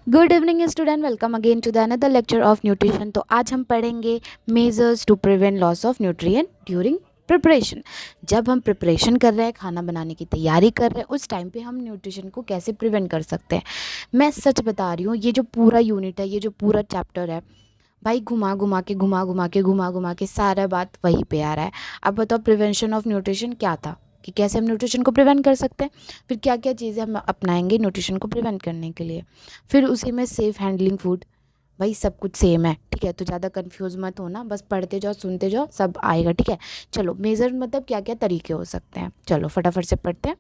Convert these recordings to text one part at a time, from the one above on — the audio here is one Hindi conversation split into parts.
Good evening student, welcome again to the another lecture of nutrition. तो आज हम पढ़ेंगे measures to prevent loss of nutrient during preparation. जब हम प्रिपरेशन कर रहे हैं, खाना बनाने की तैयारी कर रहे हैं, उस टाइम पे हम न्यूट्रिशन को कैसे प्रिवेंट कर सकते हैं। मैं सच बता रही हूँ, ये जो पूरा यूनिट है, ये जो पूरा चैप्टर है भाई, घुमा घुमा के सारा बात वहीं पे आ रहा है। अब बताओ, प्रिवेंशन ऑफ न्यूट्रिशन क्या था, कि कैसे हम न्यूट्रिशन को प्रिवेंट कर सकते हैं, फिर क्या क्या चीज़ें हम अपनाएंगे न्यूट्रिशन को प्रिवेंट करने के लिए, फिर उसी में सेफ़ हैंडलिंग फूड। भाई सब कुछ सेम है, ठीक है। तो ज़्यादा कंफ्यूज मत होना, बस पढ़ते जाओ, सुनते जाओ, सब आएगा, ठीक है। चलो, मेज़र मतलब क्या क्या तरीके हो सकते हैं, चलो फटाफट से पढ़ते हैं।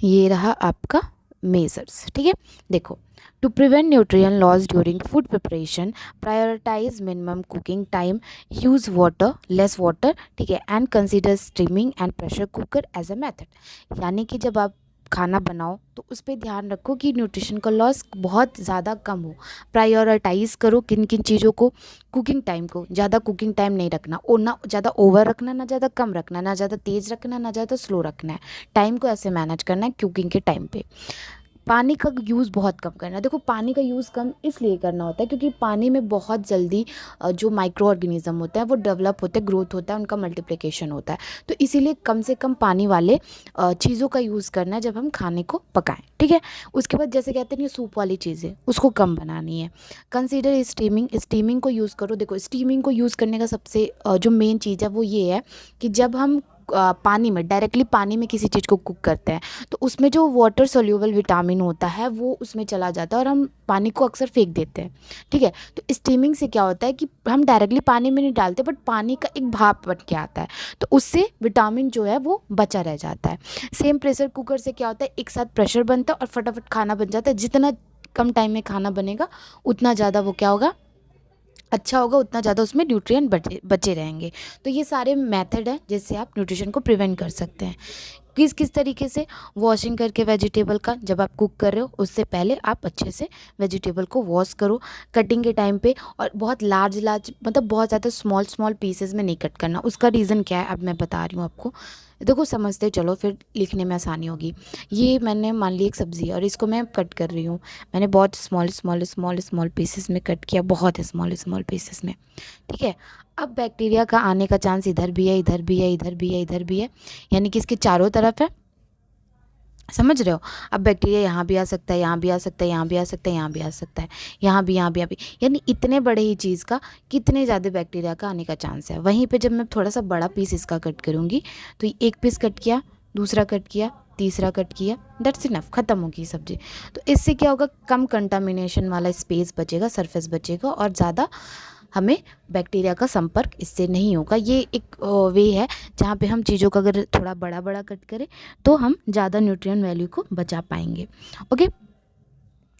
ये रहा आपका मेजर्स, ठीक है। देखो, to prevent nutrient loss during food preparation, prioritise minimum cooking time, use water less water, ठीक है, and consider steaming and pressure cooker as a method. यानी कि जब आप खाना बनाओ तो उस पर ध्यान रखो कि न्यूट्रिशन का लॉस बहुत ज़्यादा कम हो। प्रायोरिटाइज़ करो किन किन चीज़ों को। कुकिंग टाइम को, ज़्यादा कुकिंग टाइम नहीं रखना, और ना ज़्यादा ओवर रखना, ना ज़्यादा कम रखना, ना ज़्यादा तेज़ रखना, ना ज़्यादा स्लो रखना है। टाइम को ऐसे मैनेज करना है कुकिंग के टाइम पे। पानी का यूज़ बहुत कम करना है। देखो, पानी का यूज़ कम इसलिए करना होता है क्योंकि पानी में बहुत जल्दी जो माइक्रो ऑर्गेनिज्म होते हैं वो डेवलप होते हैं, ग्रोथ होता है, उनका मल्टीप्लिकेशन होता है। तो इसीलिए कम से कम पानी वाले चीज़ों का यूज़ करना है जब हम खाने को पकाएं, ठीक है। उसके बाद जैसे कहते हैं ये सूप वाली चीज़ें, उसको कम बनानी है। कंसीडर स्टीमिंग, स्टीमिंग को यूज़ करो। देखो, स्टीमिंग को यूज़ करने का सबसे जो मेन चीज़ है वो ये है कि जब हम पानी में, डायरेक्टली पानी में किसी चीज़ को कुक करते हैं तो उसमें जो वाटर सोल्यूबल विटामिन होता है वो उसमें चला जाता है और हम पानी को अक्सर फेंक देते हैं, ठीक है। तो स्टीमिंग से क्या होता है कि हम डायरेक्टली पानी में नहीं डालते, बट पानी का एक भाप बन के आता है, तो उससे विटामिन जो है वो बचा रह जाता है। सेम प्रेशर कुकर से क्या होता है, एक साथ प्रेशर बनता है और फटाफट खाना बन जाता है। जितना कम टाइम में खाना बनेगा उतना ज़्यादा वो क्या होगा, अच्छा होगा, उतना ज़्यादा उसमें न्यूट्रिएंट बचे बचे रहेंगे। तो ये सारे मेथड हैं जिससे आप न्यूट्रिशन को प्रिवेंट कर सकते हैं। किस किस तरीके से, वॉशिंग करके वेजिटेबल का, जब आप कुक कर रहे हो उससे पहले आप अच्छे से वेजिटेबल को वॉश करो कटिंग के टाइम पे। और बहुत लार्ज लार्ज मतलब बहुत ज़्यादा स्मॉल स्मॉल पीसेस में नहीं कट करना। उसका रीज़न क्या है अब मैं बता रही हूँ आपको। देखो, समझते चलो, फिर लिखने में आसानी होगी। ये मैंने मान ली एक सब्ज़ी है और इसको मैं कट कर रही हूँ। मैंने बहुत small small small small pieces में कट किया, बहुत स्मॉल स्मॉल पीसेस में, ठीक है। अब बैक्टीरिया का आने का चांस इधर भी है, इधर भी है, इधर भी है, इधर भी है, यानी कि इसके चारों तरफ है। समझ रहे हो। अब बैक्टीरिया यहाँ भी आ सकता है, यहाँ भी आ सकता है, यहाँ भी आ सकता है, यहाँ भी आ सकता है, यहाँ भी, यहाँ भी, यहाँ भी, यानी इतने बड़े ही चीज़ का कितने ज़्यादा बैक्टीरिया का आने का चांस है। वहीं पे जब मैं थोड़ा सा बड़ा पीस इसका कट करूँगी तो एक पीस कट किया, दूसरा कट किया, तीसरा कट किया, दैट्स इनफ, ख़त्म होगी सब्जी। तो इससे क्या होगा, कम कंटामिनेशन वाला स्पेस बचेगा, सरफेस बचेगा, और ज़्यादा हमें बैक्टीरिया का संपर्क इससे नहीं होगा। ये एक वे है जहाँ पे हम चीज़ों का अगर थोड़ा बड़ा बड़ा कट करें तो हम ज़्यादा न्यूट्रिएंट वैल्यू को बचा पाएंगे। ओके,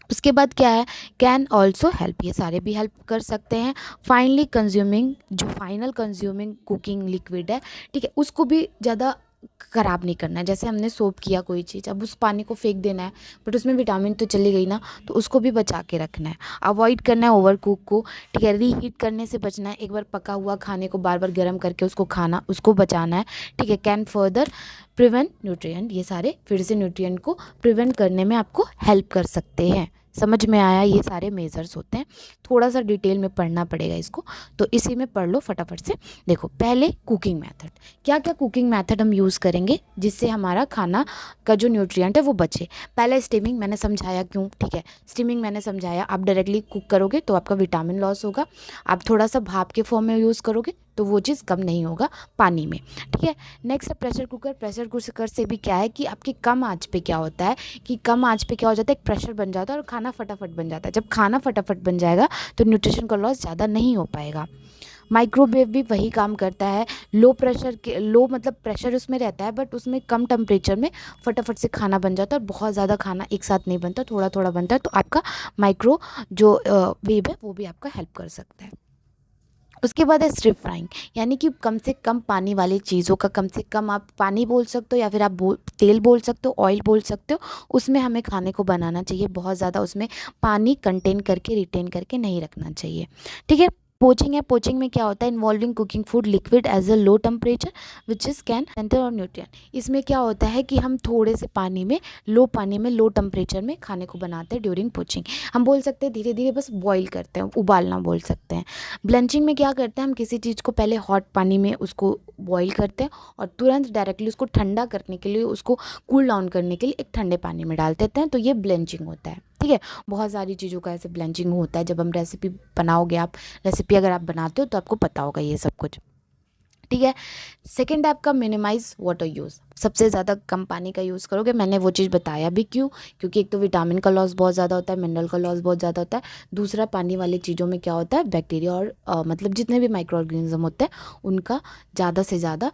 उसके बाद क्या है, कैन ऑल्सो हेल्प, ये सारे भी हेल्प कर सकते हैं। फाइनली कंज्यूमिंग, जो फाइनल कंज्यूमिंग कुकिंग लिक्विड है, ठीक है, उसको भी ज़्यादा ख़राब नहीं करना है। जैसे हमने सोप किया कोई चीज़, अब उस पानी को फेंक देना है, बट उसमें विटामिन तो चली गई ना, तो उसको भी बचा के रखना है। अवॉइड करना है ओवर कुक को, ठीक है। रीहीट करने से बचना है, एक बार पका हुआ खाने को बार बार गर्म करके उसको खाना, उसको बचाना है, ठीक है। कैन फर्दर प्रिवेंट न्यूट्रिएंट, ये सारे फिर से न्यूट्रिएंट को प्रिवेंट करने में आपको हेल्प कर सकते हैं। समझ में आया, ये सारे मेजर्स होते हैं। थोड़ा सा डिटेल में पढ़ना पड़ेगा इसको, तो इसी में पढ़ लो फटाफट से। देखो, पहले कुकिंग मेथड, क्या क्या कुकिंग मेथड हम यूज़ करेंगे जिससे हमारा खाना का जो न्यूट्रिएंट है वो बचे। पहले स्टीमिंग, मैंने समझाया क्यों, ठीक है। स्टीमिंग मैंने समझाया, आप डायरेक्टली कुक करोगे तो आपका विटामिन लॉस होगा। आप थोड़ा सा भाप के फॉर्म में यूज़ करोगे तो वो चीज़ कम नहीं होगा पानी में, ठीक है। नेक्स्ट है प्रेशर कुकर। प्रेशर कुकर से भी क्या है कि आपकी कम आंच पे क्या होता है कि कम आंच पे क्या हो जाता है, एक प्रेशर बन जाता है और खाना फटाफट बन जाता है। जब खाना फटाफट बन जाएगा तो न्यूट्रिशन का लॉस ज़्यादा नहीं हो पाएगा। माइक्रोवेव भी वही काम करता है। लो प्रेशर के, लो मतलब प्रेशर उसमें रहता है बट उसमें कम टेम्परेचर में फटाफट से खाना बन जाता है और बहुत ज़्यादा खाना एक साथ नहीं बनता, थोड़ा थोड़ा बनता है। तो आपका माइक्रो जो वेव है वो भी आपका हेल्प कर सकता है। उसके बाद है स्ट्रिप फ्राइंग, यानी कि कम से कम पानी वाली चीज़ों का, कम से कम आप पानी बोल सकते हो या फिर आप तेल बोल सकते हो, ऑयल बोल सकते हो, उसमें हमें खाने को बनाना चाहिए। बहुत ज़्यादा उसमें पानी कंटेन करके, रिटेन करके नहीं रखना चाहिए, ठीक है। पोचिंग है, पोचिंग में क्या होता है, involving cooking food liquid as a low temperature which is can enter और न्यूट्रिएंट। इसमें क्या होता है कि हम थोड़े से पानी में लो टेम्परेचर में खाने को बनाते हैं ड्यूरिंग पोचिंग। हम बोल सकते हैं धीरे धीरे बस बॉईल करते हैं, उबालना बोल सकते हैं। ब्लेंचिंग में क्या करते हैं, हम किसी चीज़ को पहले हॉट पानी में उसको बॉईल करते हैं और तुरंत डायरेक्टली उसको ठंडा करने के लिए, उसको कूल डाउन करने के लिए एक ठंडे पानी में डाल देते हैं, तो ये ब्लेंचिंग होता है। ठीक है, बहुत सारी चीज़ों का ऐसे ब्लेंचिंग होता है। जब हम रेसिपी बनाओगे, आप रेसिपी अगर आप बनाते हो तो आपको पता होगा ये सब कुछ। ठीक है, सेकेंड है आपका मिनिमाइज वाटर यूज़। सबसे ज़्यादा कम पानी का यूज़ करोगे, मैंने वो चीज़ बताया भी क्यों, क्योंकि एक तो विटामिन का लॉस बहुत ज़्यादा होता है, मिनरल का लॉस बहुत ज़्यादा होता है। दूसरा, पानी वाली चीज़ों में क्या होता है, बैक्टीरिया और मतलब जितने भी माइक्रो ऑर्गेनिज्म होते हैं उनका ज़्यादा से ज़्यादा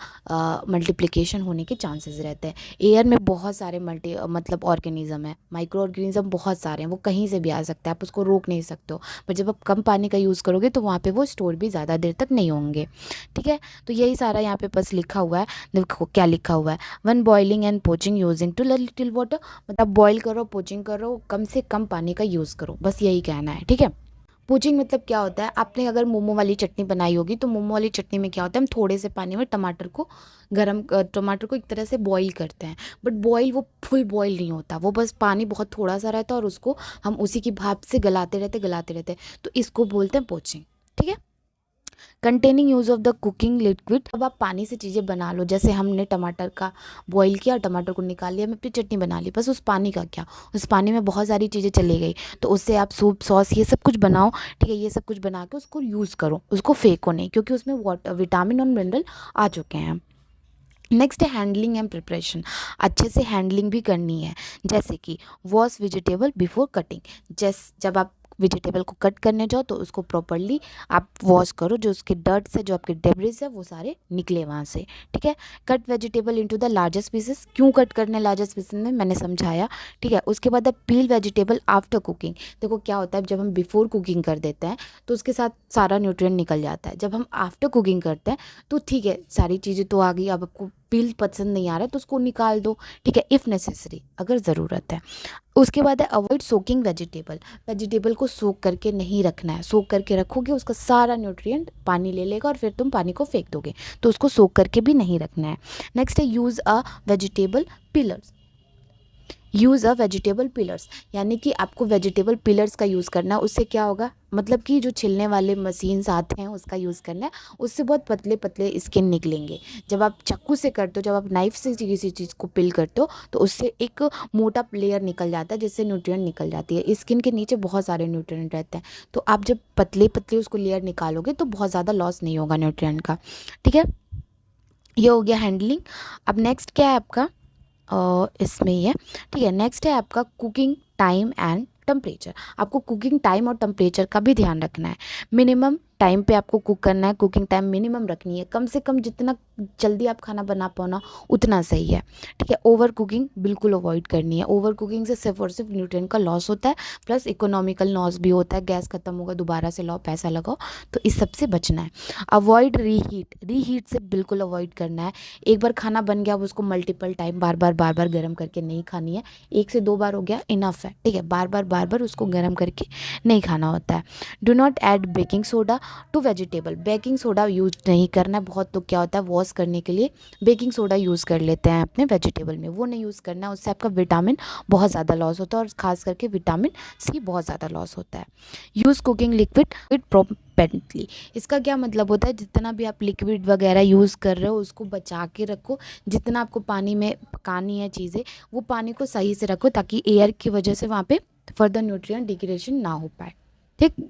मल्टीप्लिकेशन होने के चांसेस रहते हैं। एयर में बहुत सारे मतलब ऑर्गेनिज्म है, माइक्रो ऑर्गेनिज्म बहुत सारे हैं, वो कहीं से भी आ सकते हैं, आप उसको रोक नहीं सकते हो। पर जब आप कम पानी का यूज़ करोगे तो वहाँ पर वो स्टोर भी ज़्यादा देर तक नहीं होंगे। ठीक है, तो यही सारा यहाँ पे बस लिखा हुआ है। देखो क्या लिखा हुआ है, one boiling and poaching using too little water, मतलब बॉईल करो, पोचिंग करो, कम से कम पानी का यूज़ करो, बस यही कहना है। ठीक है, पोचिंग मतलब क्या होता है, आपने अगर मोमो वाली चटनी बनाई होगी तो मोमो वाली चटनी में क्या होता है, हम थोड़े से पानी में टमाटर को एक तरह से बॉईल करते हैं, बट बॉईल वो फुल बॉईल नहीं होता, वो बस पानी बहुत थोड़ा सा रहता है और उसको हम उसी की भाप से गलाते रहते, तो इसको बोलते हैं पोचिंग। ठीक है, containing use of the cooking liquid. अब आप पानी से चीज़ें बना लो, जैसे हमने टमाटर का बॉईल किया, टमाटर को निकाल लिया, हमने अपनी चटनी बना ली, बस उस पानी का क्या, उस पानी में बहुत सारी चीज़ें चली गई, तो उससे आप सूप, सॉस, ये सब कुछ बनाओ। ठीक है, ये सब कुछ बना के उसको यूज़ करो, उसको फेंको नहीं, क्योंकि उसमें वाटर, विटामिन और मिनरल आ चुके हैं। नेक्स्ट है हैंडलिंग एंड प्रिपरेशन। अच्छे से हैंडलिंग भी करनी है, जैसे कि वॉश वेजिटेबल बिफोर कटिंग। जब आप वेजिटेबल को कट करने जाओ तो उसको प्रॉपरली आप वॉश करो, जो उसके डर्ट से, जो आपके डेब्रिस है वो सारे निकले वहाँ से। ठीक है, cut vegetable into the largest pieces. क्यों कट करने लार्जेस्ट पीसेस में, मैंने समझाया। ठीक है, उसके बाद आप पील वेजिटेबल आफ्टर कुकिंग। देखो क्या होता है, जब हम बिफोर कुकिंग कर देते हैं तो उसके साथ सारा न्यूट्रिएंट निकल जाता है। जब हम आफ्टर कुकिंग करते हैं तो ठीक है, सारी चीज़ें तो आ गई, अब आपको पील पसंद नहीं आ रहा है तो उसको निकाल दो। ठीक है, इफ़ नेसेसरी, अगर ज़रूरत है। उसके बाद है अवॉइड सोकिंग वेजिटेबल। वेजिटेबल को सोक करके नहीं रखना है, सोक करके रखोगे उसका सारा न्यूट्रिएंट पानी ले लेगा और फिर तुम पानी को फेंक दोगे, तो उसको सोक करके भी नहीं रखना है। नेक्स्ट है use a vegetable pillars. Use a vegetable pillars, यानी कि आपको वेजिटेबल पिलर्स का यूज़ करना है। उससे क्या होगा, मतलब कि जो छिलने वाले मशीन्स आते हैं उसका यूज़ करना है, उससे बहुत पतले पतले स्किन निकलेंगे। जब आप चाकू से करते हो, जब आप नाइफ से किसी चीज़ को पिल करते हो तो उससे एक मोटा लेयर निकल जाता है, जिससे न्यूट्रिएंट निकल जाती है। स्किन के नीचे बहुत सारे न्यूट्रिएंट रहते हैं, तो आप जब पतले पतले उसको लेयर निकालोगे तो बहुत ज़्यादा लॉस नहीं होगा न्यूट्रिएंट का। ठीक है, ये हो गया हैंडलिंग। अब नेक्स्ट क्या है आपका, इसमें ही है। ठीक है, नेक्स्ट है आपका कुकिंग टाइम एंड टेम्परेचर। आपको कुकिंग टाइम और टेम्परेचर का भी ध्यान रखना है। मिनिमम टाइम पे आपको कुक करना है, कुकिंग टाइम मिनिमम रखनी है, कम से कम जितना जल्दी आप खाना बना पाओ ना उतना सही है। ठीक है, ओवर कुकिंग बिल्कुल अवॉइड करनी है। ओवर कुकिंग से सिर्फ और सिर्फ न्यूट्रिएंट का लॉस होता है, प्लस इकोनॉमिकल लॉस भी होता है, गैस खत्म होगा, दोबारा से लाओ, पैसा लगाओ, तो इस सब से बचना है। अवॉइड रीहीट, रीहीट से बिल्कुल अवॉइड करना है। एक बार खाना बन गया, अब उसको मल्टीपल टाइम बार बार गर्म करके नहीं खानी है। 1 से 2 बार हो गया, इनफ है। ठीक है, बार बार उसको गर्म करके नहीं खाना होता है। Do not add baking soda to vegetable. Baking soda use नहीं करना है। बहुत लोग क्या होता है, वॉश करने के लिए बेकिंग सोडा यूज़ कर लेते हैं अपने वेजिटेबल में, वो नहीं यूज़ करना है, उससे आपका विटामिन बहुत ज़्यादा लॉस होता है, और खास करके विटामिन सी बहुत ज़्यादा लॉस होता है। Use cooking liquid with prudently. इसका क्या मतलब होता है, जितना भी आप लिक्विड वगैरह यूज़ कर रहे हो उसको बचा के रखो। जितना आपको पानी में पकानी है चीज़ें, वो पानी को सही से रखो, ताकि एयर की वजह से वहाँ पे फर्दर न्यूट्रिएंट डिग्रेडेशन ना हो पाए। ठीक,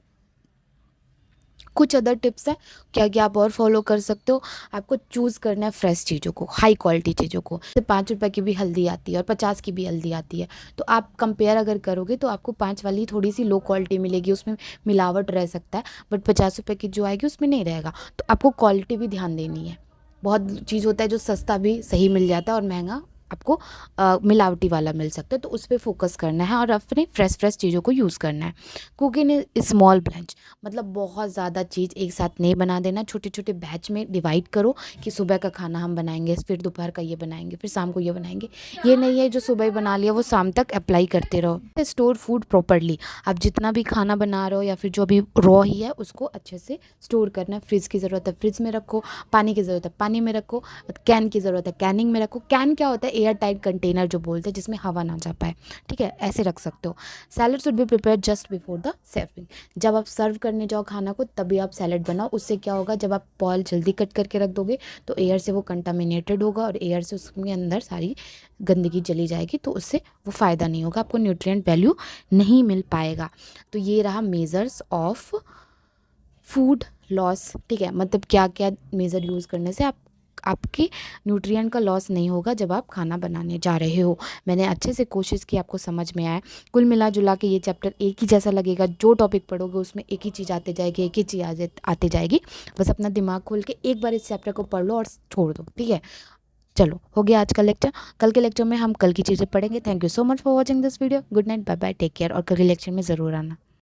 कुछ अदर टिप्स हैं क्या क्या आप और फॉलो कर सकते हो। आपको चूज़ करना है फ्रेश चीज़ों को, हाई क्वालिटी चीज़ों को। जैसे 5 रुपए की भी हल्दी आती है और 50 की भी हल्दी आती है, तो आप कंपेयर अगर करोगे तो आपको 5 वाली थोड़ी सी लो क्वालिटी मिलेगी, उसमें मिलावट रह सकता है, बट 50 रुपए की जो आएगी उसमें नहीं रहेगा। तो आपको क्वालिटी भी ध्यान देनी है। बहुत चीज़ होता है जो सस्ता भी सही मिल जाता है और महंगा आपको मिलावटी वाला मिल सकता है, तो उस पर फोकस करना है और अपनी फ्रेश चीज़ों को यूज़ करना है। कुकिंग इन स्मॉल बैच, मतलब बहुत ज़्यादा चीज़ एक साथ नहीं बना देना, छोटे छोटे बैच में डिवाइड करो कि सुबह का खाना हम बनाएंगे, फिर दोपहर का ये बनाएंगे, फिर शाम को ये बनाएंगे। ये नहीं है जो सुबह ही बना लिया वो शाम तक अप्लाई करते रहो। स्टोर फूड प्रॉपरली, आप जितना भी खाना बना रहे हो या फिर जो भी रॉ ही है उसको अच्छे से स्टोर करना है। फ्रिज की ज़रूरत है फ्रिज में रखो, पानी की ज़रूरत है पानी में रखो, कैन की ज़रूरत है कैनिंग में रखो। कैन क्या होता है? एयर टाइट कंटेनर जो बोलते हैं, जिसमें हवा ना जा पाए, ठीक है, ऐसे रख सकते हो। Salad should be prepare just before the serving, जब आप सर्व करने जाओ खाना को तभी आप सैलड बनाओ। उससे क्या होगा, जब आप बॉल जल्दी कट करके रख दोगे तो एयर से वो कंटामिनेटेड होगा और एयर से उसके अंदर सारी गंदगी चली जाएगी, तो उससे वो फ़ायदा नहीं होगा, आपको न्यूट्रिएंट वैल्यू नहीं मिल पाएगा। तो ये रहा मेजर्स ऑफ फूड लॉस, ठीक है, मतलब क्या क्या मेज़र यूज़ करने से आपकी न्यूट्रिएंट का लॉस नहीं होगा जब आप खाना बनाने जा रहे हो। मैंने अच्छे से कोशिश की आपको समझ में आए। कुल मिला जुला के ये चैप्टर एक ही जैसा लगेगा, जो टॉपिक पढ़ोगे उसमें एक ही चीज़ आते जाएगी, एक ही चीज़ आते जाएगी। बस अपना दिमाग खोल के एक बार इस चैप्टर को पढ़ लो और छोड़ दो, ठीक है। चलो, हो गया आज का लेक्चर। कल के लेक्चर में हम कल की चीज़ें पढ़ेंगे। Thank you so much for watching this video. Good night, bye bye, take care, और कल के लेक्चर में ज़रूर आना।